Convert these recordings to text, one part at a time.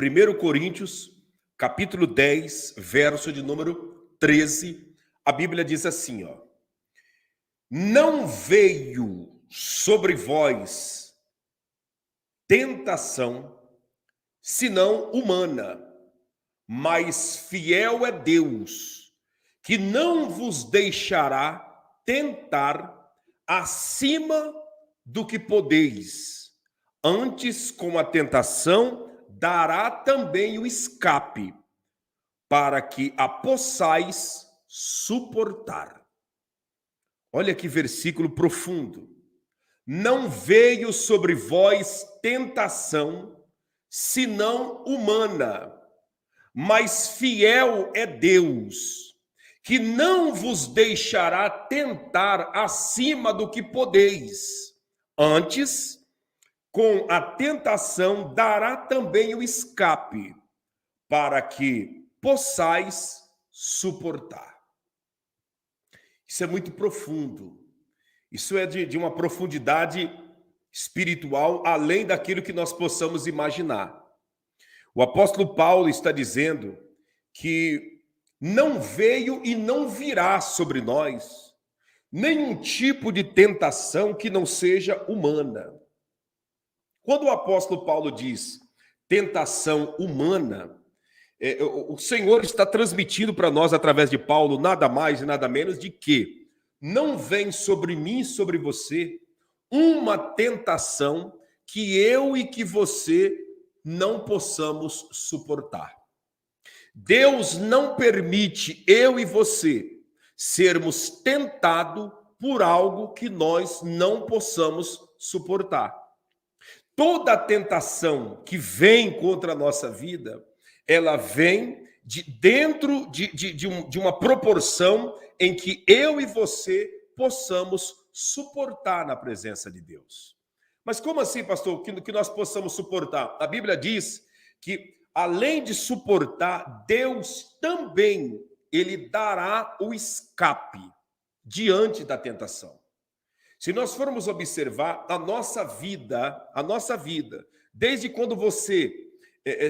1 Coríntios, capítulo 10, verso de número 13, a Bíblia diz assim, ó: não veio sobre vós tentação, senão humana, mas fiel é Deus, que não vos deixará tentar acima do que podeis. Antes, com a tentação, dará também o escape, para que a possais suportar. Olha que versículo profundo. Não veio sobre vós tentação, senão humana, mas fiel é Deus, que não vos deixará tentar acima do que podeis. Antes, com a tentação, dará também o escape, para que possais suportar. Isso é muito profundo. Isso é de uma profundidade espiritual, além daquilo que nós possamos imaginar. O apóstolo Paulo está dizendo que não veio e não virá sobre nós nenhum tipo de tentação que não seja humana. Quando o apóstolo Paulo diz tentação humana, o Senhor está transmitindo para nós, através de Paulo, nada mais e nada menos de que não vem sobre mim e sobre você uma tentação que eu e que você não possamos suportar. Deus não permite eu e você sermos tentados por algo que nós não possamos suportar. Toda tentação que vem contra a nossa vida, ela vem dentro de uma proporção em que eu e você possamos suportar na presença de Deus. Mas como assim, pastor, que nós possamos suportar? A Bíblia diz que, além de suportar, Deus também, ele dará o escape diante da tentação. Se nós formos observar a nossa vida, desde quando você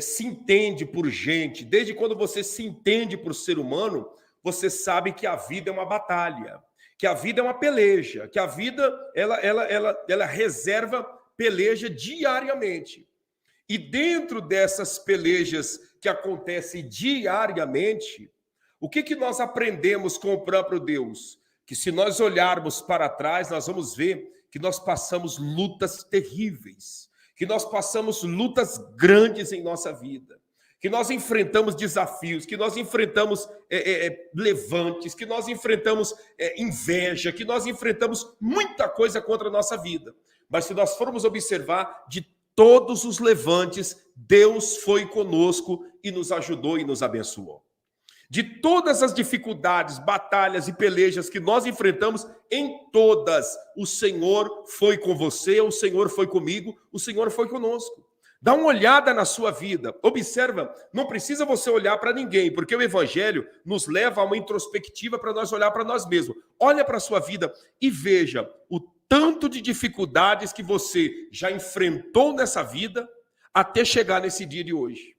se entende por gente, desde quando você se entende por ser humano, você sabe que a vida é uma batalha, que a vida é uma peleja, que a vida ela reserva peleja diariamente. E dentro dessas pelejas que acontecem diariamente, o que nós aprendemos com o próprio Deus? Que se nós olharmos para trás, nós vamos ver que nós passamos lutas terríveis, que nós passamos lutas grandes em nossa vida, que nós enfrentamos desafios, que nós enfrentamos levantes, que nós enfrentamos inveja, que nós enfrentamos muita coisa contra a nossa vida. Mas se nós formos observar, de todos os levantes, Deus foi conosco e nos ajudou e nos abençoou. De todas as dificuldades, batalhas e pelejas que nós enfrentamos, em todas, o Senhor foi com você, o Senhor foi comigo, o Senhor foi conosco. Dá uma olhada na sua vida, observa, não precisa você olhar para ninguém, porque o Evangelho nos leva a uma introspectiva para nós olhar para nós mesmos. Olha para a sua vida e veja o tanto de dificuldades que você já enfrentou nessa vida até chegar nesse dia de hoje.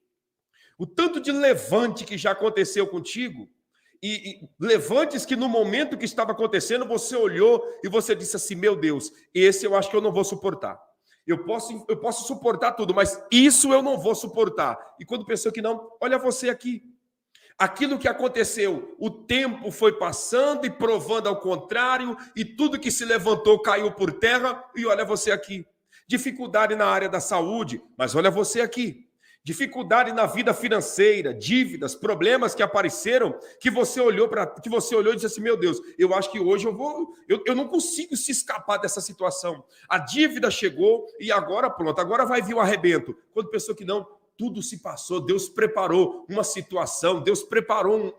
O tanto de levante que já aconteceu contigo, e levantes que no momento que estava acontecendo, você olhou e você disse assim, meu Deus, esse eu acho que eu não vou suportar. Eu posso suportar tudo, mas isso eu não vou suportar. E quando pensou que não, olha você aqui. Aquilo que aconteceu, o tempo foi passando e provando ao contrário, e tudo que se levantou caiu por terra, e olha você aqui. Dificuldade na área da saúde, mas olha você aqui. Dificuldade na vida financeira, dívidas, problemas que apareceram, que você olhou e disse assim, meu Deus, eu acho que hoje eu não consigo se escapar dessa situação. A dívida chegou e agora pronto, agora vai vir o arrebento. Quando pensou que não, tudo se passou, Deus preparou uma situação, Deus preparou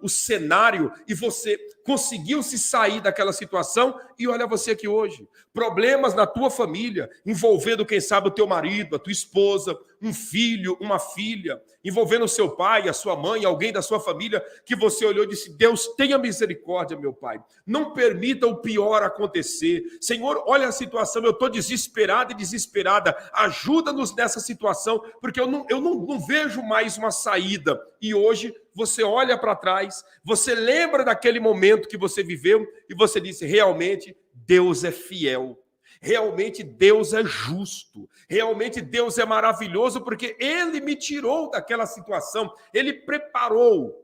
o cenário e você conseguiu se sair daquela situação e olha você aqui hoje. Problemas na tua família, envolvendo, quem sabe, o teu marido, a tua esposa, um filho, uma filha, envolvendo o seu pai, a sua mãe, alguém da sua família, que você olhou e disse: Deus, tenha misericórdia, meu Pai. Não permita o pior acontecer. Senhor, olha a situação, eu estou desesperado e desesperada. Ajuda-nos nessa situação, porque eu não vejo mais uma saída. E hoje você olha para trás, você lembra daquele momento que você viveu e você disse: realmente, Deus é fiel. Realmente Deus é justo, realmente Deus é maravilhoso, porque Ele me tirou daquela situação, Ele preparou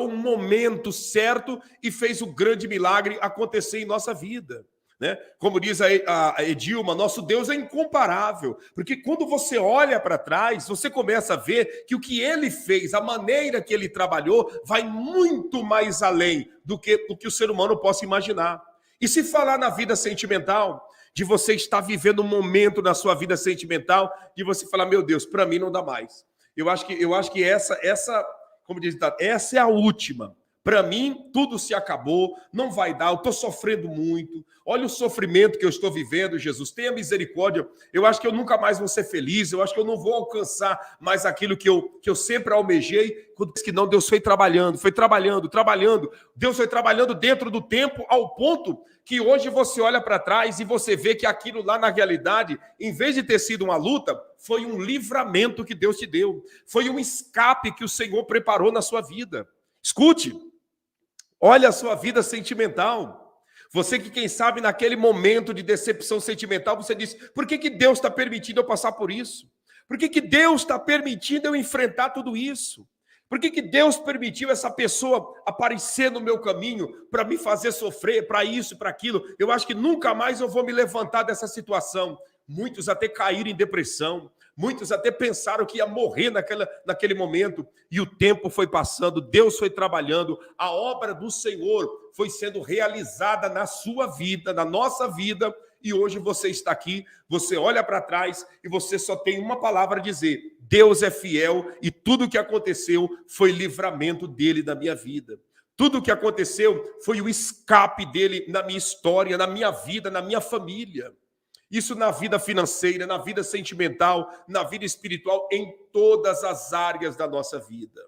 um momento certo e fez o grande milagre acontecer em nossa vida. Né? Como diz a Edilma, nosso Deus é incomparável, porque quando você olha para trás, você começa a ver que o que Ele fez, a maneira que Ele trabalhou, vai muito mais além do que o ser humano possa imaginar. E se falar na vida sentimental, de você estar vivendo um momento na sua vida sentimental, de você falar: meu Deus, para mim não dá mais. Eu acho que essa, como diz, essa é a última. Para mim, tudo se acabou, não vai dar, eu estou sofrendo muito. Olha o sofrimento que eu estou vivendo, Jesus, tenha misericórdia. Eu acho que eu nunca mais vou ser feliz, eu acho que eu não vou alcançar mais aquilo que eu sempre almejei. Quando diz que não, Deus foi trabalhando. Deus foi trabalhando dentro do tempo, ao ponto que hoje você olha para trás e você vê que aquilo lá na realidade, em vez de ter sido uma luta, foi um livramento que Deus te deu. Foi um escape que o Senhor preparou na sua vida. Escute. Olha a sua vida sentimental. Você que, quem sabe, naquele momento de decepção sentimental, você diz: por que Deus está permitindo eu passar por isso? Por que Deus está permitindo eu enfrentar tudo isso? Por que Deus permitiu essa pessoa aparecer no meu caminho para me fazer sofrer, para isso, para aquilo? Eu acho que nunca mais eu vou me levantar dessa situação. Muitos até caíram em depressão. Muitos até pensaram que ia morrer naquele momento. E o tempo foi passando, Deus foi trabalhando, a obra do Senhor foi sendo realizada na sua vida, na nossa vida. E hoje você está aqui, você olha para trás e você só tem uma palavra a dizer: Deus é fiel e tudo o que aconteceu foi livramento dele na minha vida. Tudo o que aconteceu foi o escape dele na minha história, na minha vida, na minha família. Isso na vida financeira, na vida sentimental, na vida espiritual, em todas as áreas da nossa vida.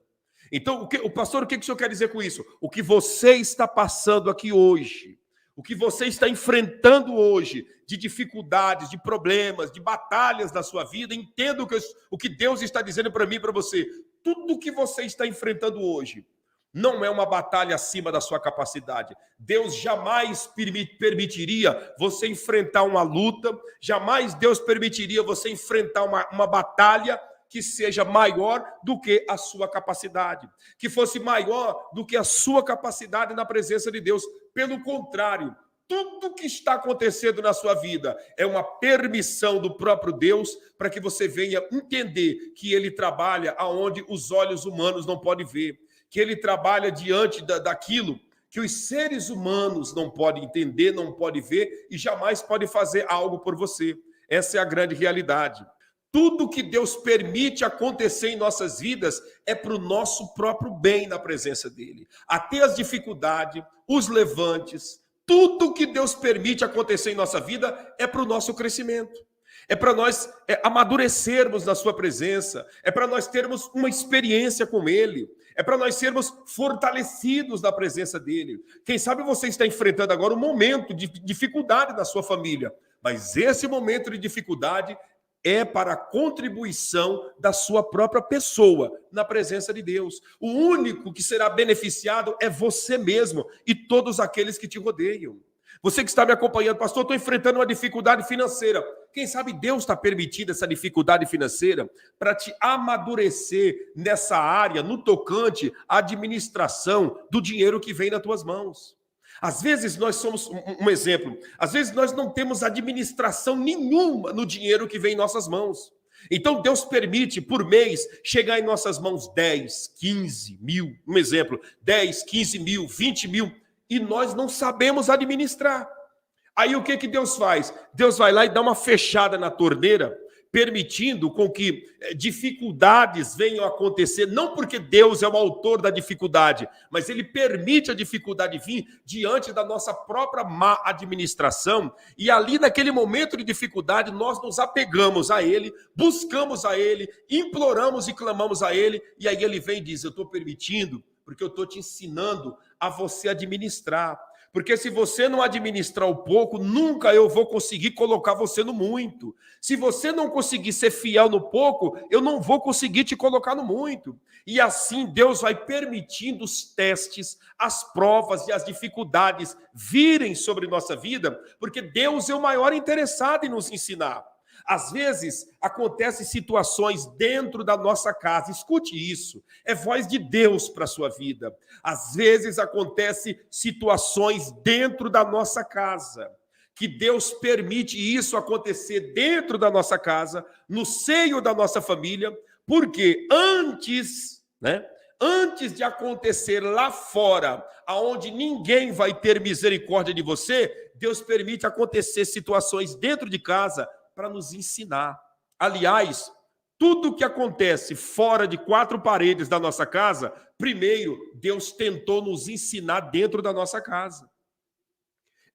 Então, pastor, o que o senhor quer dizer com isso? O que você está passando aqui hoje, o que você está enfrentando hoje, de dificuldades, de problemas, de batalhas na sua vida, entenda o que Deus está dizendo para mim e para você. Tudo o que você está enfrentando hoje não é uma batalha acima da sua capacidade. Deus jamais permitiria você enfrentar uma luta, jamais Deus permitiria você enfrentar uma batalha que seja maior do que a sua capacidade, que fosse maior do que a sua capacidade na presença de Deus. Pelo contrário, tudo que está acontecendo na sua vida é uma permissão do próprio Deus para que você venha entender que Ele trabalha aonde os olhos humanos não podem ver, que Ele trabalha diante daquilo que os seres humanos não podem entender, não podem ver e jamais podem fazer algo por você. Essa é a grande realidade. Tudo que Deus permite acontecer em nossas vidas é para o nosso próprio bem na presença dEle. Até as dificuldades, os levantes, tudo que Deus permite acontecer em nossa vida é para o nosso crescimento. É para nós amadurecermos na sua presença, é para nós termos uma experiência com Ele, é para nós sermos fortalecidos na presença dEle. Quem sabe você está enfrentando agora um momento de dificuldade na sua família, mas esse momento de dificuldade é para a contribuição da sua própria pessoa na presença de Deus. O único que será beneficiado é você mesmo e todos aqueles que te rodeiam. Você que está me acompanhando: pastor, estou enfrentando uma dificuldade financeira. Quem sabe Deus está permitindo essa dificuldade financeira para te amadurecer nessa área, no tocante à administração do dinheiro que vem nas tuas mãos. Às vezes nós somos um exemplo, às vezes nós não temos administração nenhuma no dinheiro que vem em nossas mãos. Então Deus permite por mês chegar em nossas mãos 10, 15 mil, um exemplo, 10, 15 mil, 20 mil, e nós não sabemos administrar. Aí o que Deus faz? Deus vai lá e dá uma fechada na torneira, permitindo com que dificuldades venham a acontecer, não porque Deus é o autor da dificuldade, mas ele permite a dificuldade vir diante da nossa própria má administração, e ali naquele momento de dificuldade nós nos apegamos a ele, buscamos a ele, imploramos e clamamos a ele, e aí ele vem e diz: eu estou permitindo porque eu estou te ensinando a você administrar. Porque se você não administrar o pouco, nunca eu vou conseguir colocar você no muito. Se você não conseguir ser fiel no pouco, eu não vou conseguir te colocar no muito. E assim Deus vai permitindo os testes, as provas e as dificuldades virem sobre nossa vida, porque Deus é o maior interessado em nos ensinar. Às vezes, acontecem situações dentro da nossa casa. Escute isso. É voz de Deus para a sua vida. Às vezes, acontecem situações dentro da nossa casa. Que Deus permite isso acontecer dentro da nossa casa, no seio da nossa família, porque antes de acontecer lá fora, aonde ninguém vai ter misericórdia de você, Deus permite acontecer situações dentro de casa para nos ensinar. Aliás, tudo que acontece fora de quatro paredes da nossa casa, primeiro, Deus tentou nos ensinar dentro da nossa casa.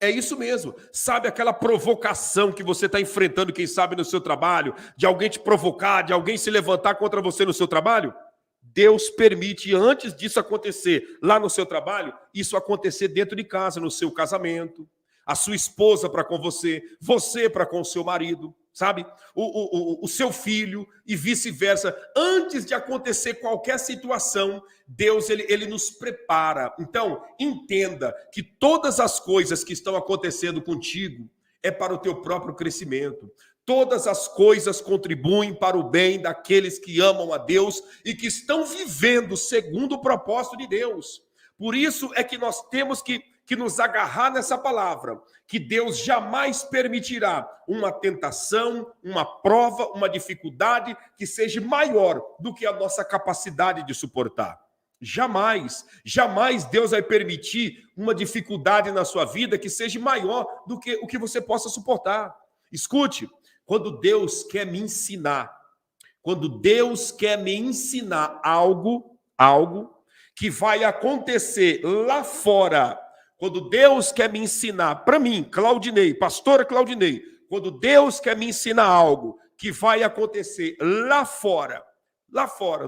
É isso mesmo. Sabe aquela provocação que você está enfrentando, quem sabe, no seu trabalho, de alguém te provocar, de alguém se levantar contra você no seu trabalho? Deus permite, antes disso acontecer lá no seu trabalho, isso acontecer dentro de casa, no seu casamento. A sua esposa para com você, você para com o seu marido, sabe? O seu filho e vice-versa. Antes de acontecer qualquer situação, Deus ele nos prepara. Então, entenda que todas as coisas que estão acontecendo contigo é para o teu próprio crescimento. Todas as coisas contribuem para o bem daqueles que amam a Deus e que estão vivendo segundo o propósito de Deus. Por isso é que nós temos que nos agarrar nessa palavra, que Deus jamais permitirá uma tentação, uma prova, uma dificuldade que seja maior do que a nossa capacidade de suportar. Jamais, jamais Deus vai permitir uma dificuldade na sua vida que seja maior do que o que você possa suportar. Escute, quando Deus quer me ensinar algo que vai acontecer lá fora, quando Deus quer me ensinar, para mim, Claudinei, pastora Claudinei, quando Deus quer me ensinar algo que vai acontecer lá fora,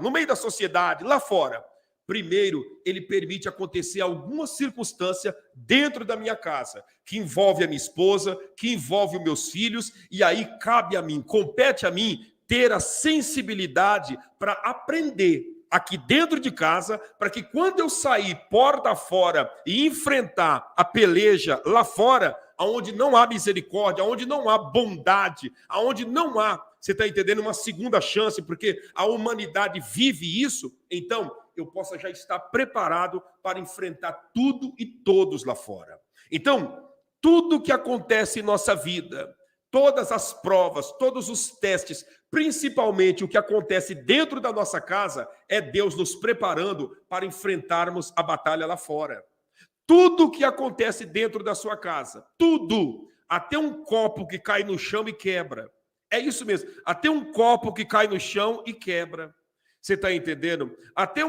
no meio da sociedade, lá fora, primeiro, ele permite acontecer alguma circunstância dentro da minha casa, que envolve a minha esposa, que envolve os meus filhos, e aí cabe a mim, compete a mim, ter a sensibilidade para aprender aqui dentro de casa, para que quando eu sair porta fora e enfrentar a peleja lá fora, aonde não há misericórdia, aonde não há bondade, aonde não há, você está entendendo, uma segunda chance, porque a humanidade vive isso, então eu possa já estar preparado para enfrentar tudo e todos lá fora. Então, tudo que acontece em nossa vida, todas as provas, todos os testes, principalmente o que acontece dentro da nossa casa, é Deus nos preparando para enfrentarmos a batalha lá fora. Tudo que acontece dentro da sua casa, tudo, até um copo que cai no chão e quebra. É isso mesmo, até um copo que cai no chão e quebra. Você está entendendo? Até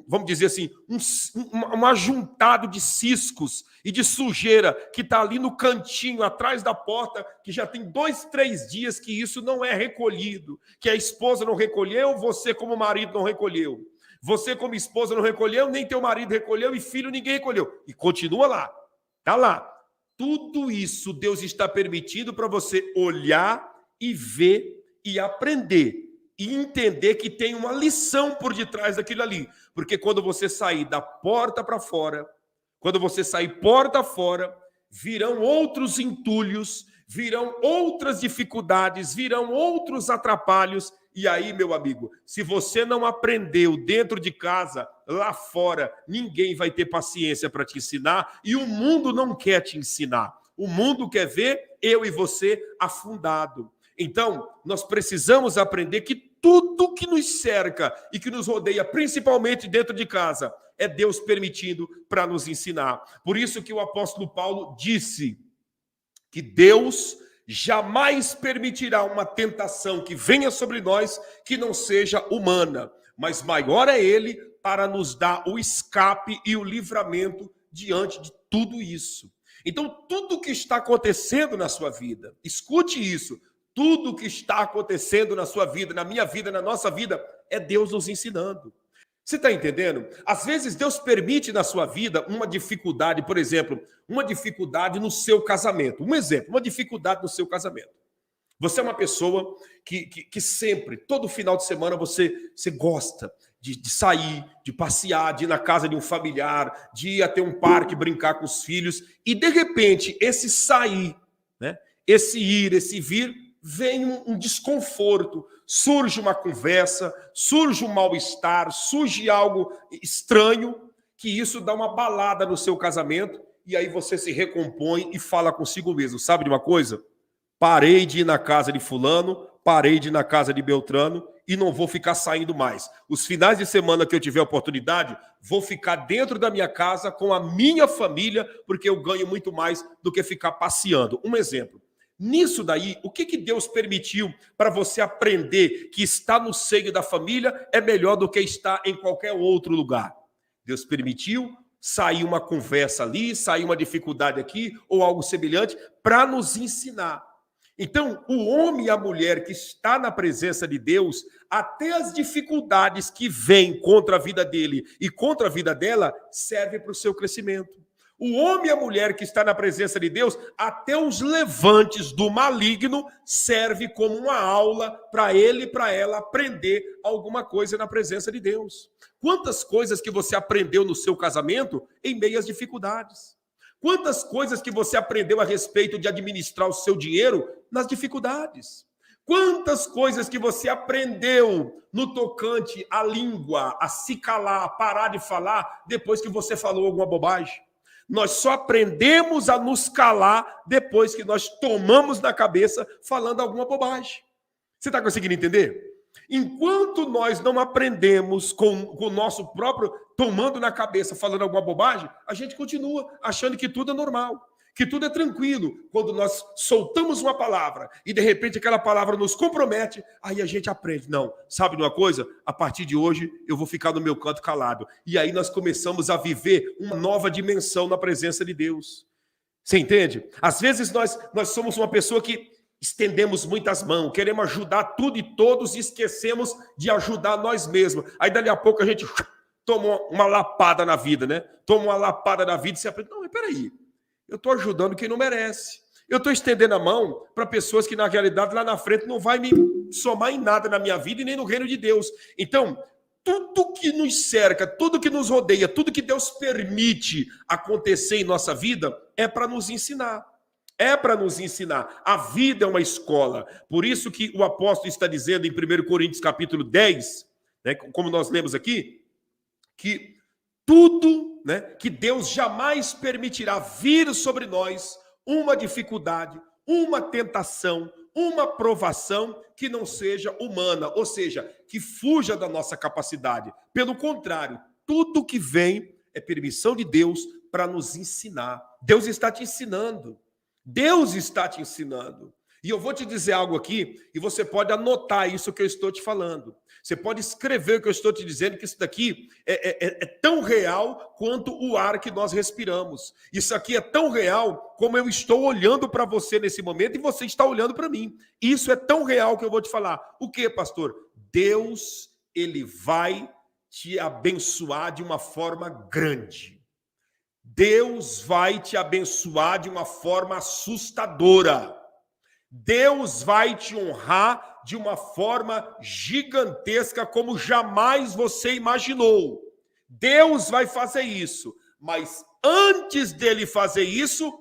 vamos dizer assim, um ajuntado de ciscos e de sujeira que está ali no cantinho, atrás da porta, que já tem 2, 3 dias que isso não é recolhido, que a esposa não recolheu, você como marido não recolheu. Você como esposa não recolheu, nem teu marido recolheu, e filho ninguém recolheu. E continua lá, está lá. Tudo isso Deus está permitindo para você olhar e ver e aprender. E entender que tem uma lição por detrás daquilo ali. Porque quando você sair da porta para fora, quando você sair porta fora, virão outros entulhos, virão outras dificuldades, virão outros atrapalhos. E aí, meu amigo, se você não aprendeu dentro de casa, lá fora, ninguém vai ter paciência para te ensinar. E o mundo não quer te ensinar. O mundo quer ver eu e você afundado. Então, nós precisamos aprender que tudo que nos cerca e que nos rodeia, principalmente dentro de casa, é Deus permitindo para nos ensinar. Por isso que o apóstolo Paulo disse que Deus jamais permitirá uma tentação que venha sobre nós que não seja humana, mas maior é ele para nos dar o escape e o livramento diante de tudo isso. Então, tudo que está acontecendo na sua vida, escute isso, tudo que está acontecendo na sua vida, na minha vida, na nossa vida, é Deus nos ensinando. Você está entendendo? Às vezes Deus permite na sua vida uma dificuldade, por exemplo, uma dificuldade no seu casamento. Um exemplo, uma dificuldade no seu casamento. Você é uma pessoa que sempre, todo final de semana, você gosta de sair, de passear, de ir na casa de um familiar, de ir até um parque brincar com os filhos, e de repente esse sair, né, esse ir, esse vir, vem um desconforto, surge uma conversa, surge um mal-estar, surge algo estranho, que isso dá uma balada no seu casamento, e aí você se recompõe e fala consigo mesmo. Sabe de uma coisa? Parei de ir na casa de fulano, parei de ir na casa de Beltrano e não vou ficar saindo mais. Os finais de semana que eu tiver oportunidade, vou ficar dentro da minha casa com a minha família, porque eu ganho muito mais do que ficar passeando. Um exemplo. Nisso daí, o que Deus permitiu para você aprender que estar no seio da família é melhor do que estar em qualquer outro lugar? Deus permitiu sair uma conversa ali, sair uma dificuldade aqui ou algo semelhante para nos ensinar. Então, o homem e a mulher que está na presença de Deus, até as dificuldades que vêm contra a vida dele e contra a vida dela, servem para o seu crescimento. O homem e a mulher que está na presença de Deus, até os levantes do maligno, serve como uma aula para ele e para ela aprender alguma coisa na presença de Deus. Quantas coisas que você aprendeu no seu casamento em meio às dificuldades? Quantas coisas que você aprendeu a respeito de administrar o seu dinheiro nas dificuldades? Quantas coisas que você aprendeu no tocante à língua, a se calar, a parar de falar, depois que você falou alguma bobagem? Nós só aprendemos a nos calar depois que nós tomamos na cabeça falando alguma bobagem. Você está conseguindo entender? Enquanto nós não aprendemos com o nosso próprio tomando na cabeça, falando alguma bobagem, a gente continua achando que tudo é normal, que tudo é tranquilo. Quando nós soltamos uma palavra e de repente aquela palavra nos compromete, aí a gente aprende. Não, sabe de uma coisa? A partir de hoje eu vou ficar no meu canto calado. E aí nós começamos a viver uma nova dimensão na presença de Deus. Você entende? Às vezes nós somos uma pessoa que estendemos muitas mãos, queremos ajudar tudo e todos e esquecemos de ajudar nós mesmos. Aí dali a pouco a gente toma uma lapada na vida, né? Toma uma lapada na vida e você aprende, não, mas peraí, eu estou ajudando quem não merece. Eu estou estendendo a mão para pessoas que na realidade lá na frente não vai me somar em nada na minha vida e nem no reino de Deus. Então, tudo que nos cerca, tudo que nos rodeia, tudo que Deus permite acontecer em nossa vida é para nos ensinar. É para nos ensinar. A vida é uma escola. Por isso que o apóstolo está dizendo em 1 Coríntios capítulo 10, né, como nós lemos aqui, que tudo, né, que Deus jamais permitirá vir sobre nós uma dificuldade, uma tentação, uma provação que não seja humana, ou seja, que fuja da nossa capacidade. Pelo contrário, tudo que vem é permissão de Deus para nos ensinar. Deus está te ensinando. Deus está te ensinando. E eu vou te dizer algo aqui, e você pode anotar isso que eu estou te falando. Você pode escrever o que eu estou te dizendo, que isso daqui é tão real quanto o ar que nós respiramos. Isso aqui é tão real como eu estou olhando para você nesse momento e você está olhando para mim. Isso é tão real que eu vou te falar. O que, pastor? Deus, ele vai te abençoar de uma forma grande. Deus vai te abençoar de uma forma assustadora. Deus vai te honrar de uma forma gigantesca como jamais você imaginou. Deus vai fazer isso, mas antes dele fazer isso,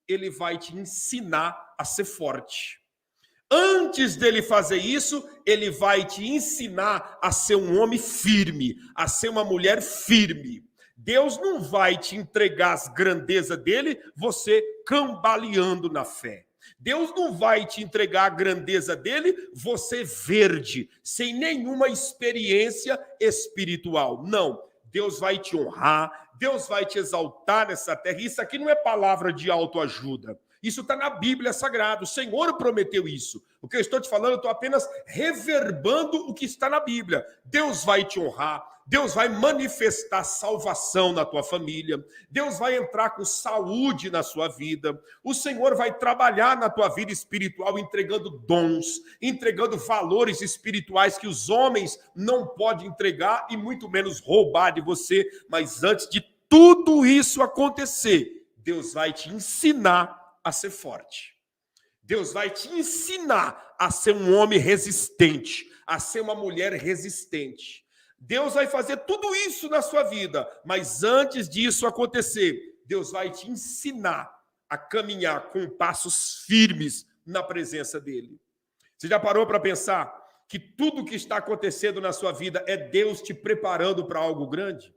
ele vai te ensinar a ser forte. Antes dele fazer isso, ele vai te ensinar a ser um homem firme, a ser uma mulher firme. Deus não vai te entregar as grandezas dele, você cambaleando na fé. Deus não vai te entregar a grandeza dele, você verde, sem nenhuma experiência espiritual. Não, Deus vai te honrar, Deus vai te exaltar nessa terra. Isso aqui não é palavra de autoajuda. Isso está na Bíblia Sagrada. O Senhor prometeu isso. O que eu estou te falando, eu estou apenas reverbando o que está na Bíblia. Deus vai te honrar. Deus vai manifestar salvação na tua família. Deus vai entrar com saúde na sua vida. O Senhor vai trabalhar na tua vida espiritual, entregando dons, entregando valores espirituais que os homens não podem entregar e muito menos roubar de você. Mas antes de tudo isso acontecer, Deus vai te ensinar a ser forte. Deus vai te ensinar a ser um homem resistente, a ser uma mulher resistente. Deus vai fazer tudo isso na sua vida, mas antes disso acontecer, Deus vai te ensinar a caminhar com passos firmes na presença dele. Você já parou para pensar que tudo que está acontecendo na sua vida é Deus te preparando para algo grande?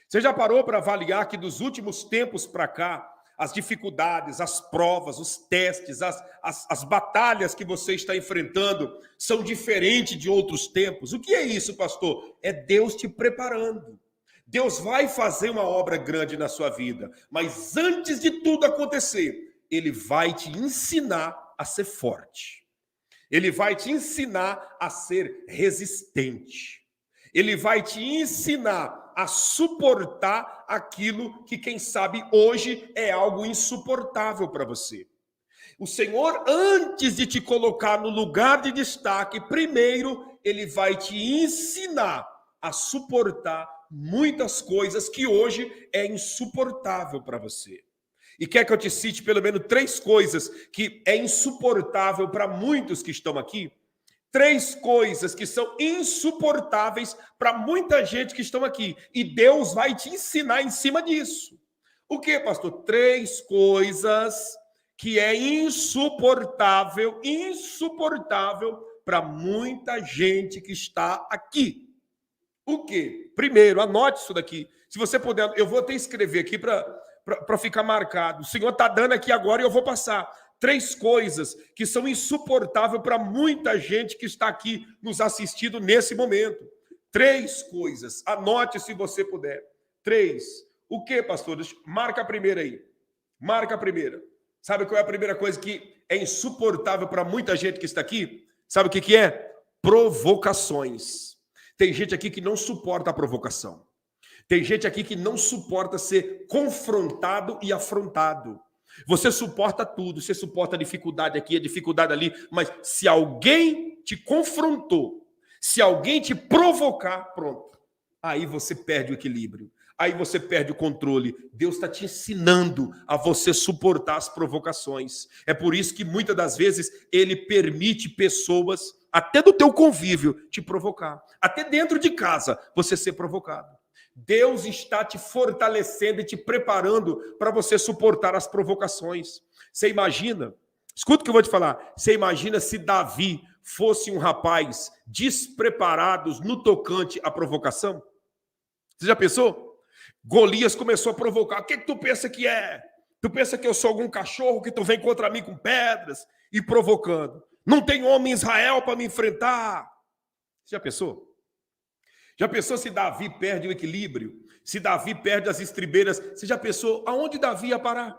Você já parou para avaliar que dos últimos tempos para cá, as dificuldades, as provas, os testes, as batalhas que você está enfrentando são diferentes de outros tempos? O que é isso, pastor? É Deus te preparando. Deus vai fazer uma obra grande na sua vida, mas antes de tudo acontecer, Ele vai te ensinar a ser forte. Ele vai te ensinar a ser resistente. Ele vai te ensinar a suportar aquilo que, quem sabe, hoje é algo insuportável para você. O Senhor, antes de te colocar no lugar de destaque, primeiro, Ele vai te ensinar a suportar muitas coisas que hoje é insuportável para você. E quer que eu te cite pelo menos 3 coisas que é insuportável para muitos que estão aqui? 3 coisas que são insuportáveis para muita gente que estão aqui. E Deus vai te ensinar em cima disso. O que, pastor? 3 coisas que é insuportável para muita gente que está aqui. O que? Primeiro, anote isso daqui. Se você puder, eu vou até escrever aqui para ficar marcado. O Senhor está dando aqui agora e eu vou passar. 3 coisas que são insuportáveis para muita gente que está aqui nos assistindo nesse momento. 3 coisas. Anote se você puder. 3. O que, pastor? Marca a primeira aí. Marca a primeira. Sabe qual é a primeira coisa que é insuportável para muita gente que está aqui? Sabe o que é? Provocações. Tem gente aqui que não suporta a provocação. Tem gente aqui que não suporta ser confrontado e afrontado. Você suporta tudo, você suporta a dificuldade aqui, a dificuldade ali, mas se alguém te confrontou, se alguém te provocar, pronto, aí você perde o equilíbrio, aí você perde o controle. Deus está te ensinando a você suportar as provocações. É por isso que muitas das vezes Ele permite pessoas, até do teu convívio, te provocar. Até dentro de casa, você ser provocado. Deus está te fortalecendo e te preparando para você suportar as provocações. Você imagina, escuta o que eu vou te falar, você imagina se Davi fosse um rapaz despreparado no tocante à provocação? Você já pensou? Golias começou a provocar. O que tu pensa que é? Tu pensa que eu sou algum cachorro que tu vem contra mim com pedras e provocando? Não tem homem em Israel para me enfrentar. Você já pensou? Já pensou se Davi perde o equilíbrio? Se Davi perde as estribeiras? Você já pensou aonde Davi ia parar?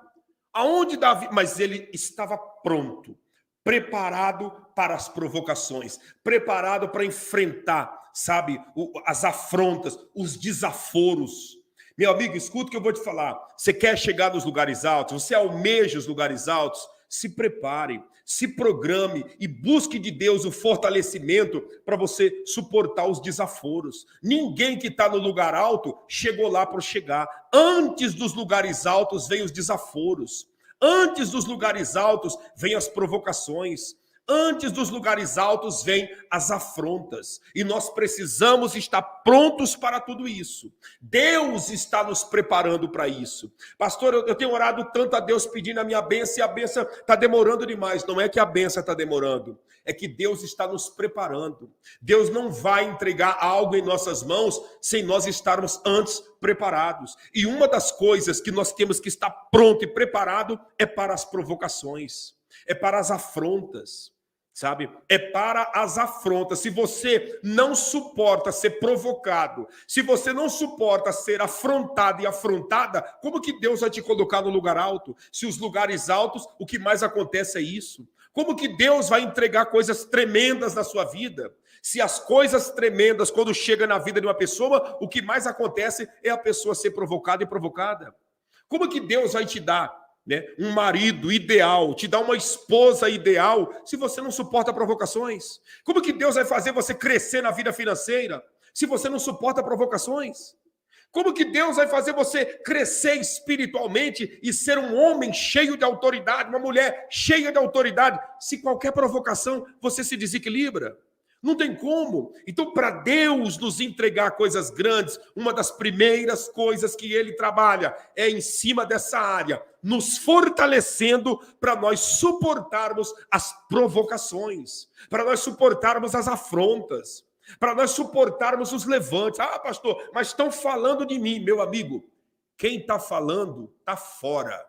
Aonde Davi... Mas ele estava pronto, preparado para as provocações, preparado para enfrentar, sabe, as afrontas, os desaforos. Meu amigo, escuta o que eu vou te falar. Você quer chegar nos lugares altos? Você almeja os lugares altos? Se prepare, se programe e busque de Deus o fortalecimento para você suportar os desaforos. Ninguém que está no lugar alto chegou lá para chegar. Antes dos lugares altos vem os desaforos. Antes dos lugares altos vem as provocações. Antes dos lugares altos vêm as afrontas. E nós precisamos estar prontos para tudo isso. Deus está nos preparando para isso. Pastor, eu tenho orado tanto a Deus pedindo a minha bênção e a bênção está demorando demais. Não é que a bênção está demorando. É que Deus está nos preparando. Deus não vai entregar algo em nossas mãos sem nós estarmos antes preparados. E uma das coisas que nós temos que estar pronto e preparado é para as provocações. É para as afrontas. sabe? É para as afrontas. Se você não suporta ser provocado, se você não suporta ser afrontado e afrontada, como que Deus vai te colocar no lugar alto? Se os lugares altos, o que mais acontece é isso. Como que Deus vai entregar coisas tremendas na sua vida? Se as coisas tremendas, quando chegam na vida de uma pessoa, o que mais acontece é a pessoa ser provocada e provocada. Como que Deus vai te dar, né, um marido ideal, te dar uma esposa ideal, se você não suporta provocações? Como que Deus vai fazer você crescer na vida financeira, se você não suporta provocações? Como que Deus vai fazer você crescer espiritualmente e ser um homem cheio de autoridade, uma mulher cheia de autoridade, se qualquer provocação você se desequilibra? Não tem como. Então, para Deus nos entregar coisas grandes, uma das primeiras coisas que Ele trabalha é em cima dessa área, nos fortalecendo para nós suportarmos as provocações, para nós suportarmos as afrontas, para nós suportarmos os levantes. Ah, pastor, mas estão falando de mim. Meu amigo, quem está falando está fora.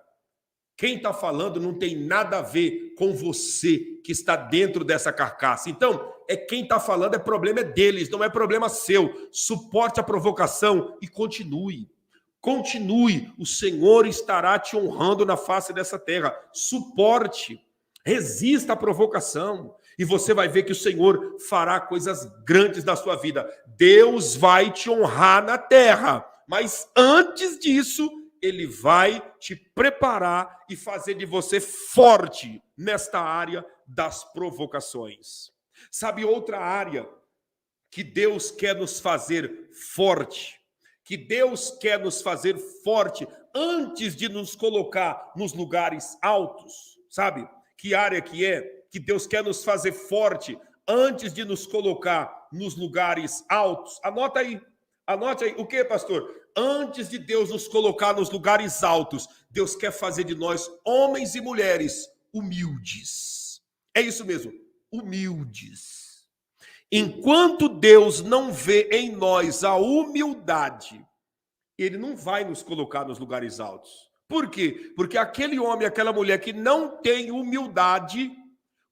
Quem está falando não tem nada a ver com você que está dentro dessa carcaça. Então, quem está falando, problema é deles, não é problema seu. Suporte a provocação e continue. Continue. O Senhor estará te honrando na face dessa terra. Suporte. Resista à provocação. E você vai ver que o Senhor fará coisas grandes na sua vida. Deus vai te honrar na terra. Mas antes disso, Ele vai te preparar e fazer de você forte nesta área das provocações. Sabe outra área que Deus quer nos fazer forte? Que Deus quer nos fazer forte antes de nos colocar nos lugares altos? Sabe? Que área que é? Que Deus quer nos fazer forte antes de nos colocar nos lugares altos? Anota aí. Anote aí. O que, pastor? Antes de Deus nos colocar nos lugares altos, Deus quer fazer de nós homens e mulheres humildes. É isso mesmo, humildes. Enquanto Deus não vê em nós a humildade, Ele não vai nos colocar nos lugares altos. Por quê? Porque aquele homem, aquela mulher que não tem humildade,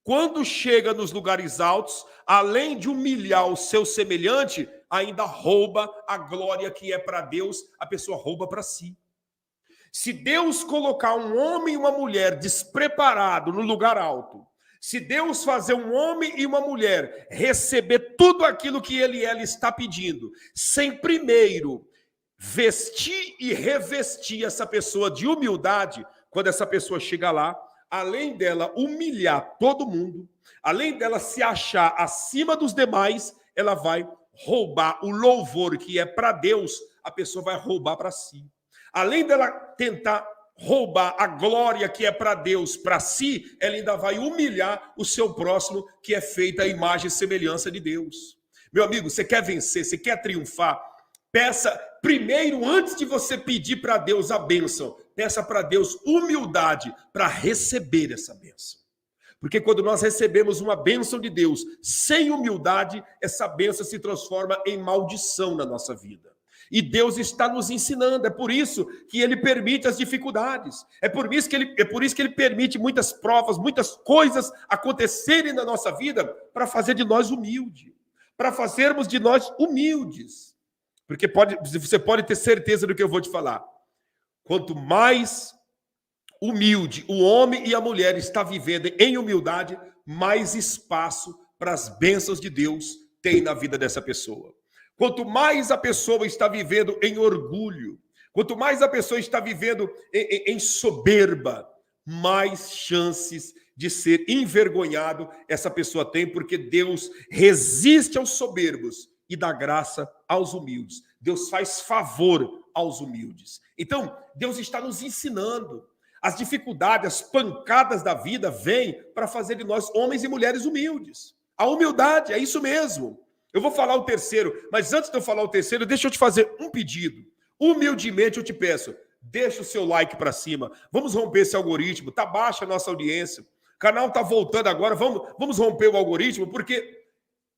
quando chega nos lugares altos, além de humilhar o seu semelhante, ainda rouba a glória que é para Deus, a pessoa rouba para si. Se Deus colocar um homem e uma mulher despreparado no lugar alto, se Deus fazer um homem e uma mulher receber tudo aquilo que ele está pedindo, sem primeiro vestir e revestir essa pessoa de humildade, quando essa pessoa chega lá, além dela humilhar todo mundo, além dela se achar acima dos demais, ela vai roubar o louvor que é para Deus, a pessoa vai roubar para si. Além dela tentar roubar a glória que é para Deus, para si, ela ainda vai humilhar o seu próximo, que é feita a imagem e semelhança de Deus. Meu amigo, você quer vencer, você quer triunfar? Peça primeiro, antes de você pedir para Deus a bênção, peça para Deus humildade para receber essa bênção. Porque quando nós recebemos uma bênção de Deus sem humildade, essa bênção se transforma em maldição na nossa vida. E Deus está nos ensinando, é por isso que Ele permite as dificuldades, é por isso que Ele permite muitas provas, muitas coisas acontecerem na nossa vida para fazer de nós humildes, para fazermos de nós humildes. Porque você pode ter certeza do que eu vou te falar. Quanto mais humilde o homem e a mulher está vivendo em humildade, mais espaço para as bênçãos de Deus tem na vida dessa pessoa. Quanto mais a pessoa está vivendo em orgulho, quanto mais a pessoa está vivendo em soberba, mais chances de ser envergonhado essa pessoa tem, porque Deus resiste aos soberbos e dá graça aos humildes. Deus faz favor aos humildes. Então, Deus está nos ensinando. As dificuldades, as pancadas da vida vêm para fazer de nós homens e mulheres humildes. A humildade, é isso mesmo. Eu vou falar o terceiro, mas antes de eu falar o terceiro, deixa eu te fazer um pedido. Humildemente eu te peço, deixa o seu like para cima. Vamos romper esse algoritmo, está baixa a nossa audiência. O canal está voltando agora, vamos romper o algoritmo, porque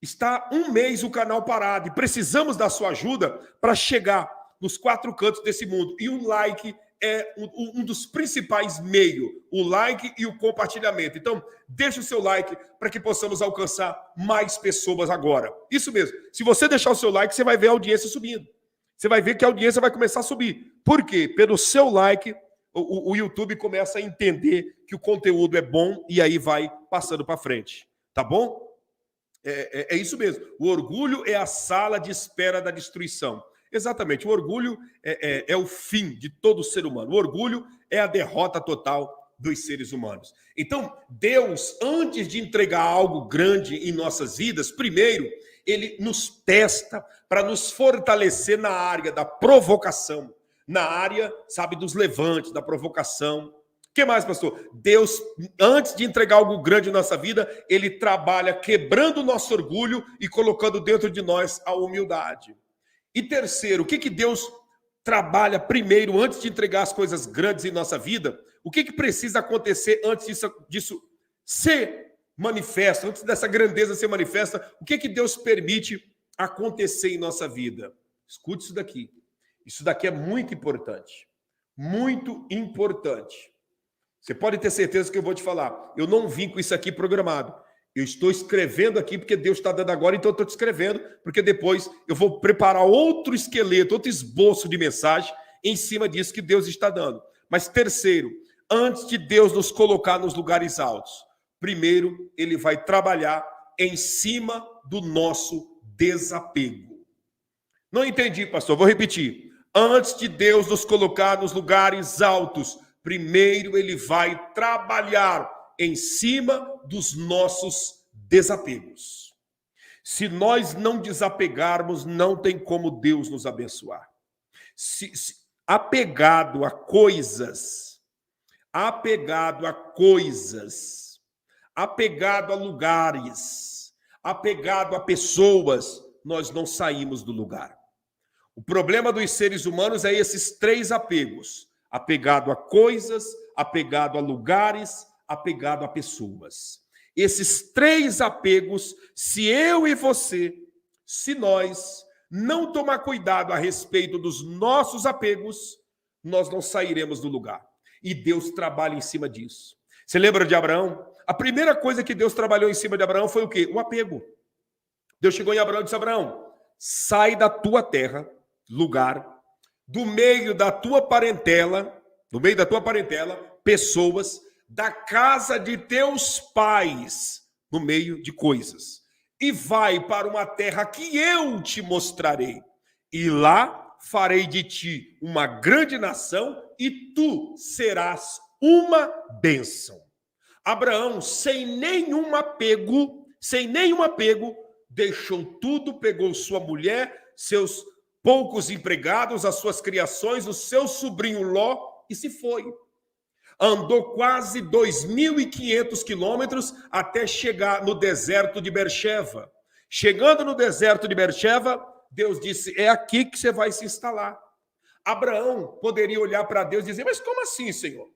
está um mês o canal parado e precisamos da sua ajuda para chegar nos 4 cantos desse mundo. E um like é um dos principais meios, o like e o compartilhamento. Então, deixa o seu like para que possamos alcançar mais pessoas agora. Isso mesmo. Se você deixar o seu like, você vai ver a audiência subindo. Você vai ver que a audiência vai começar a subir. Por quê? Pelo seu like, o YouTube começa a entender que o conteúdo é bom e aí vai passando para frente. Tá bom? É isso mesmo. O orgulho é a sala de espera da destruição. Exatamente. O orgulho é o fim de todo ser humano. O orgulho é a derrota total dos seres humanos. Então, Deus, antes de entregar algo grande em nossas vidas, primeiro, ele nos testa para nos fortalecer na área da provocação, na área, sabe, dos levantes, da provocação. O que mais, pastor? Deus, antes de entregar algo grande em nossa vida, ele trabalha quebrando o nosso orgulho e colocando dentro de nós a humildade. E terceiro, o que Deus trabalha primeiro, antes de entregar as coisas grandes em nossa vida? O que precisa acontecer antes disso ser manifesto, antes dessa grandeza ser manifesta? O que Deus permite acontecer em nossa vida? Escute isso daqui. Isso daqui é muito importante. Muito importante. Você pode ter certeza que eu vou te falar. Eu não vim com isso aqui programado. Eu estou escrevendo aqui porque Deus está dando agora, então eu estou te escrevendo, porque depois eu vou preparar outro esqueleto, outro esboço de mensagem em cima disso que Deus está dando. Mas terceiro, antes de Deus nos colocar nos lugares altos, primeiro ele vai trabalhar em cima do nosso desapego. Não entendi, pastor, vou repetir. Antes de Deus nos colocar nos lugares altos, primeiro ele vai trabalhar em cima dos nossos desapegos. Se nós não desapegarmos, não tem como Deus nos abençoar. Apegado a coisas, apegado a lugares, apegado a pessoas, nós não saímos do lugar. O problema dos seres humanos é esses três apegos: apegado a coisas, apegado a lugares, apegado a pessoas. Esses três apegos, se eu e você, se nós não tomar cuidado a respeito dos nossos apegos, nós não sairemos do lugar. E Deus trabalha em cima disso. Você lembra de Abraão? A primeira coisa que Deus trabalhou em cima de Abraão foi o quê? O apego. Deus chegou em Abraão e disse: Abraão, sai da tua terra, lugar, do meio da tua parentela, pessoas, da casa de teus pais, no meio de coisas, e vai para uma terra que eu te mostrarei, e lá farei de ti uma grande nação, e tu serás uma bênção. Abraão, sem nenhum apego, deixou tudo, pegou sua mulher, seus poucos empregados, as suas criações, o seu sobrinho Ló, e se foi. Andou quase 2.500 quilômetros até chegar no deserto de Beersheba. Chegando no deserto de Beersheba, Deus disse: é aqui que você vai se instalar. Abraão poderia olhar para Deus e dizer: mas como assim, Senhor?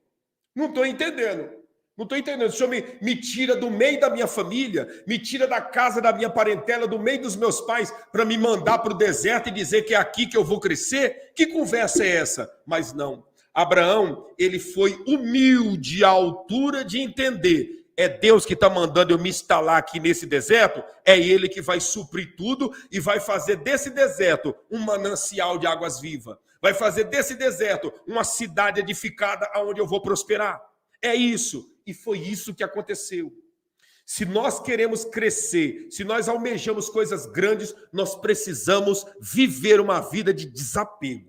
Não estou entendendo. O Senhor me tira do meio da minha família, me tira da casa da minha parentela, do meio dos meus pais, para me mandar para o deserto e dizer que é aqui que eu vou crescer? Que conversa é essa? Mas não. Abraão, ele foi humilde à altura de entender: é Deus que está mandando eu me instalar aqui nesse deserto, é Ele que vai suprir tudo e vai fazer desse deserto um manancial de águas vivas, vai fazer desse deserto uma cidade edificada onde eu vou prosperar. É isso, e foi isso que aconteceu. Se nós queremos crescer, se nós almejamos coisas grandes, nós precisamos viver uma vida de desapego.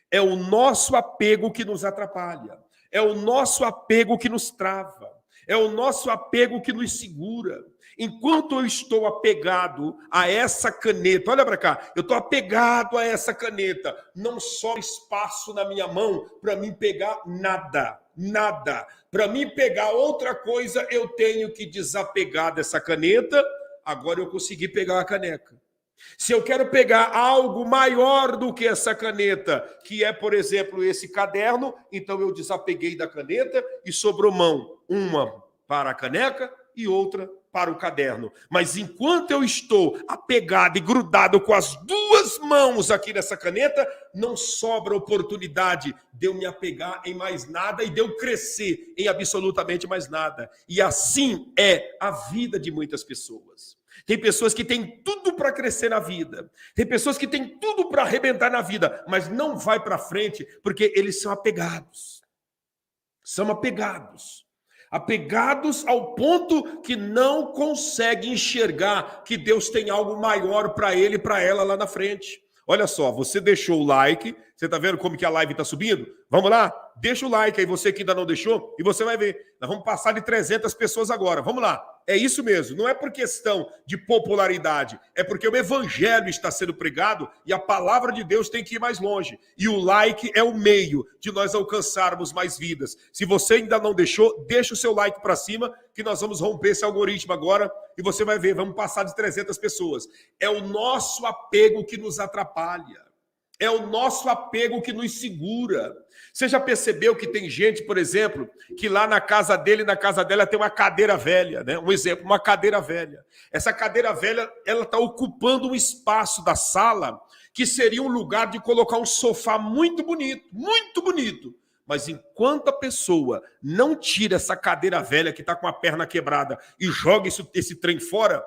É o nosso apego que nos atrapalha. É o nosso apego que nos trava. É o nosso apego que nos segura. Enquanto eu estou apegado a essa caneta, olha para cá, eu estou apegado a essa caneta, não sobra espaço na minha mão para mim pegar nada. Para mim pegar outra coisa, eu tenho que desapegar dessa caneta. Agora eu consegui pegar a caneca. Se eu quero pegar algo maior do que essa caneta, que é, por exemplo, esse caderno, então eu desapeguei da caneta e sobrou mão, uma para a caneca e outra para o caderno. Mas enquanto eu estou apegado e grudado com as duas minhas mãos aqui nessa caneta, não sobra oportunidade de eu me apegar em mais nada e de eu crescer em absolutamente mais nada. E assim é a vida de muitas pessoas. Tem pessoas que têm tudo para crescer na vida. Tem pessoas que têm tudo para arrebentar na vida, mas não vai para frente porque eles são apegados. São apegados. Apegados ao ponto que não conseguem enxergar que Deus tem algo maior para ele e para ela lá na frente. Olha só, você deixou o like, você está vendo como que a live está subindo? Vamos lá? Deixa o like aí, você que ainda não deixou, e você vai ver. Nós vamos passar de 300 pessoas agora. Vamos lá. É isso mesmo, não é por questão de popularidade, é porque o evangelho está sendo pregado e a palavra de Deus tem que ir mais longe. E o like é o meio de nós alcançarmos mais vidas. Se você ainda não deixou, deixa o seu like para cima, que nós vamos romper esse algoritmo agora e você vai ver, vamos passar de 300 pessoas. É o nosso apego que nos atrapalha. É o nosso apego que nos segura. Você já percebeu que tem gente, por exemplo, que lá na casa dele, na casa dela, tem uma cadeira velha, né? Um exemplo, uma cadeira velha. Essa cadeira velha, ela está ocupando um espaço da sala que seria um lugar de colocar um sofá muito bonito, muito bonito. Mas enquanto a pessoa não tira essa cadeira velha que está com a perna quebrada e joga esse trem fora,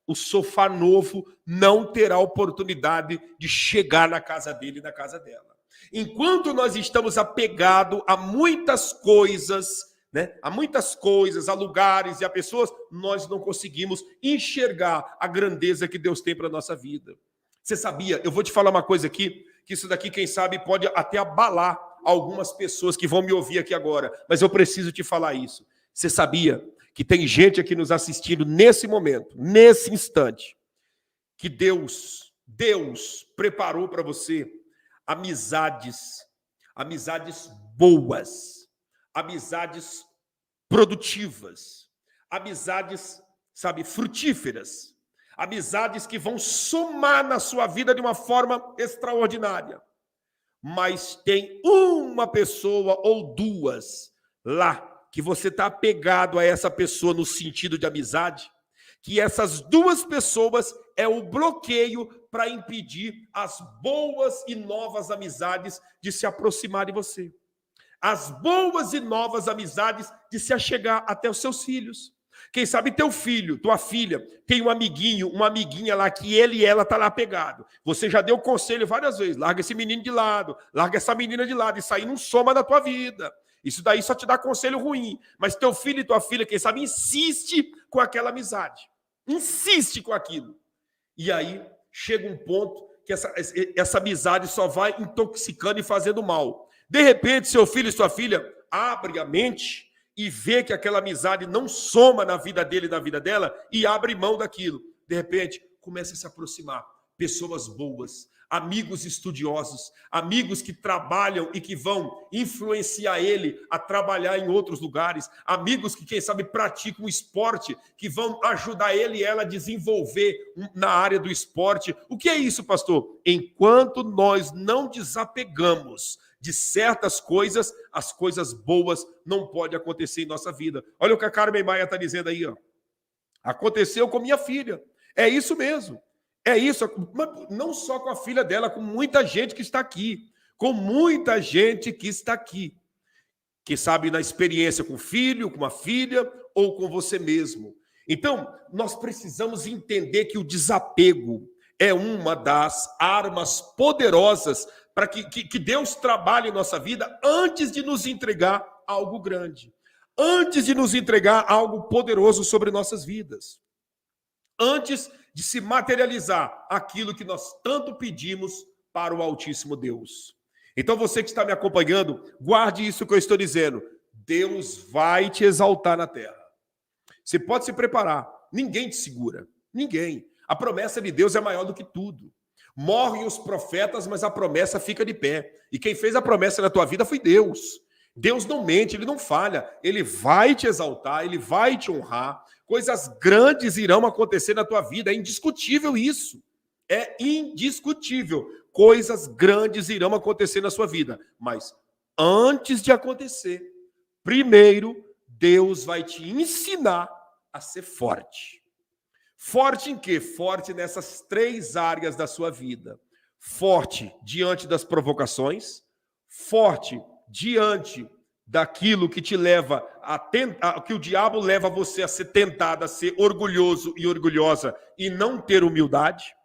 o sofá novo não terá oportunidade de chegar na casa dele e na casa dela. Enquanto nós estamos apegados a muitas coisas, né? A muitas coisas, a lugares e a pessoas, nós não conseguimos enxergar a grandeza que Deus tem para a nossa vida. Você sabia? Eu vou te falar uma coisa aqui, que isso daqui, quem sabe, pode até abalar algumas pessoas que vão me ouvir aqui agora, mas eu preciso te falar isso. Você sabia que tem gente aqui nos assistindo nesse momento, nesse instante, que Deus preparou para você amizades boas, amizades produtivas, amizades, sabe, frutíferas, amizades que vão somar na sua vida de uma forma extraordinária. Mas tem uma pessoa ou duas lá que você está apegado a essa pessoa no sentido de amizade, que essas duas pessoas é o bloqueio para impedir as boas e novas amizades de se aproximar de você. As boas e novas amizades de se achegar até os seus filhos. Quem sabe teu filho, tua filha, tem um amiguinho, uma amiguinha lá que ele e ela tá lá pegado. Você já deu conselho várias vezes, larga esse menino de lado, larga essa menina de lado, isso aí não soma na tua vida. Isso daí só te dá conselho ruim. Mas teu filho e tua filha, quem sabe, insiste com aquela amizade. Insiste com aquilo. E aí chega um ponto que essa amizade só vai intoxicando e fazendo mal. De repente, seu filho e sua filha abrem a mente e vê que aquela amizade não soma na vida dele e na vida dela e abre mão daquilo. De repente, começa a se aproximar pessoas boas, amigos estudiosos, amigos que trabalham e que vão influenciar ele a trabalhar em outros lugares, amigos que, quem sabe, praticam esporte, que vão ajudar ele e ela a desenvolver na área do esporte. O que é isso, pastor? Enquanto nós não desapegamos de certas coisas, as coisas boas não podem acontecer em nossa vida. Olha o que a Carmen Maia está dizendo aí, ó. Aconteceu com minha filha. É isso mesmo. É isso, não só com a filha dela, com muita gente que está aqui. Com muita gente que está aqui. Que sabe na experiência com o filho, com uma filha ou com você mesmo. Então, nós precisamos entender que o desapego é uma das armas poderosas para que Deus trabalhe em nossa vida antes de nos entregar algo grande. Antes de nos entregar algo poderoso sobre nossas vidas. Antes de se materializar aquilo que nós tanto pedimos para o Altíssimo Deus. Então você que está me acompanhando, guarde isso que eu estou dizendo. Deus vai te exaltar na terra. Você pode se preparar. Ninguém te segura. Ninguém. A promessa de Deus é maior do que tudo. Morrem os profetas, mas a promessa fica de pé. E quem fez a promessa na tua vida foi Deus. Deus não mente, Ele não falha. Ele vai te exaltar, Ele vai te honrar. Coisas grandes irão acontecer na tua vida. É indiscutível isso. É indiscutível. Coisas grandes irão acontecer na sua vida. Mas antes de acontecer, primeiro, Deus vai te ensinar a ser forte. Forte em quê? Forte nessas 3 áreas da sua vida. forte diante das provocações, forte diante daquilo que te leva que o diabo leva você a ser tentado, a ser orgulhoso e orgulhosa e não ter humildade,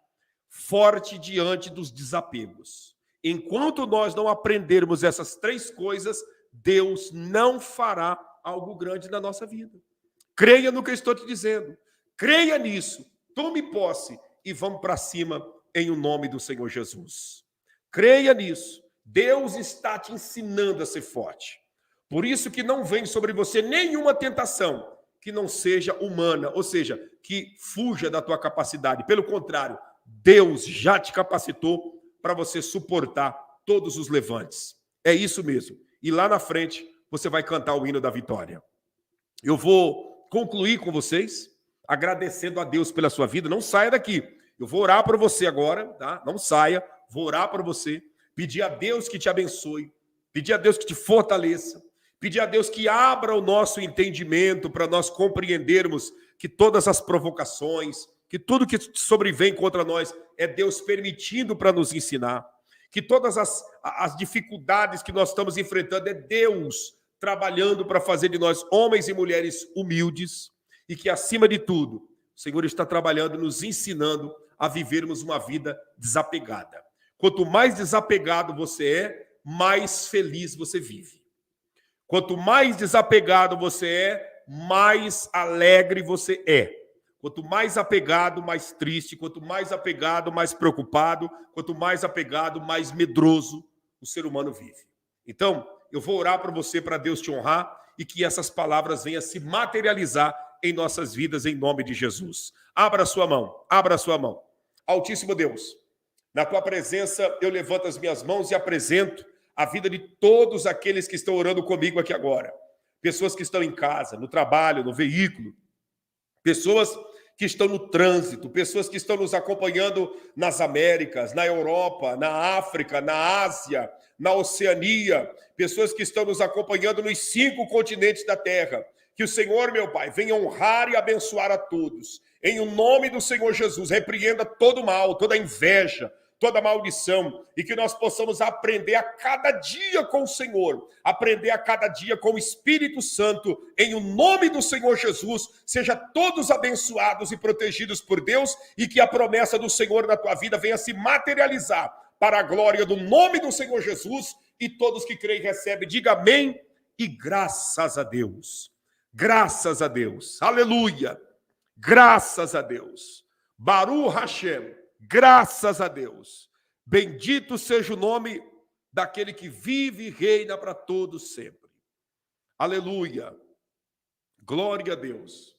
forte diante dos desapegos. Enquanto nós não aprendermos essas três coisas, Deus não fará algo grande na nossa vida. Creia no que eu estou te dizendo. Creia nisso. Tome posse e vamos para cima em o nome do Senhor Jesus. Creia nisso. Deus está te ensinando a ser forte. Por isso que não vem sobre você nenhuma tentação que não seja humana, ou seja, que fuja da tua capacidade. Pelo contrário, Deus já te capacitou para você suportar todos os levantes. É isso mesmo. E lá na frente você vai cantar o hino da vitória. Eu vou concluir com vocês, agradecendo a Deus pela sua vida. Não saia daqui. Eu vou orar para você agora, tá? Não saia. Vou orar para você. Pedir a Deus que te abençoe. Pedir a Deus que te fortaleça. Pedir a Deus que abra o nosso entendimento para nós compreendermos que todas as provocações, que tudo que sobrevém contra nós é Deus permitindo para nos ensinar. Que todas as dificuldades que nós estamos enfrentando é Deus trabalhando para fazer de nós homens e mulheres humildes e que, acima de tudo, o Senhor está trabalhando, nos ensinando a vivermos uma vida desapegada. Quanto mais desapegado você é, mais feliz você vive. Quanto mais desapegado você é, mais alegre você é. Quanto mais apegado, mais triste. Quanto mais apegado, mais preocupado. Quanto mais apegado, mais medroso o ser humano vive. Então, eu vou orar para você, para Deus te honrar e que essas palavras venham se materializar em nossas vidas, em nome de Jesus. Abra a sua mão, abra a sua mão. Altíssimo Deus, na tua presença eu levanto as minhas mãos e apresento a vida de todos aqueles que estão orando comigo aqui agora. Pessoas que estão em casa, no trabalho, no veículo. Pessoas que estão no trânsito, pessoas que estão nos acompanhando nas Américas, na Europa, na África, na Ásia, na Oceania, pessoas que estão nos acompanhando nos 5 continentes da Terra. Que o Senhor, meu Pai, venha honrar e abençoar a todos. Em o nome do Senhor Jesus, repreenda todo mal, toda inveja, toda maldição, e que nós possamos aprender a cada dia com o Senhor, aprender a cada dia com o Espírito Santo, em o nome do Senhor Jesus, seja todos abençoados e protegidos por Deus, e que a promessa do Senhor na tua vida venha se materializar, para a glória do nome do Senhor Jesus, e todos que creem recebem, diga amém, e graças a Deus, aleluia, graças a Deus, Baruch Hashem, graças a Deus. Bendito seja o nome daquele que vive e reina para todos sempre. Aleluia. Glória a Deus.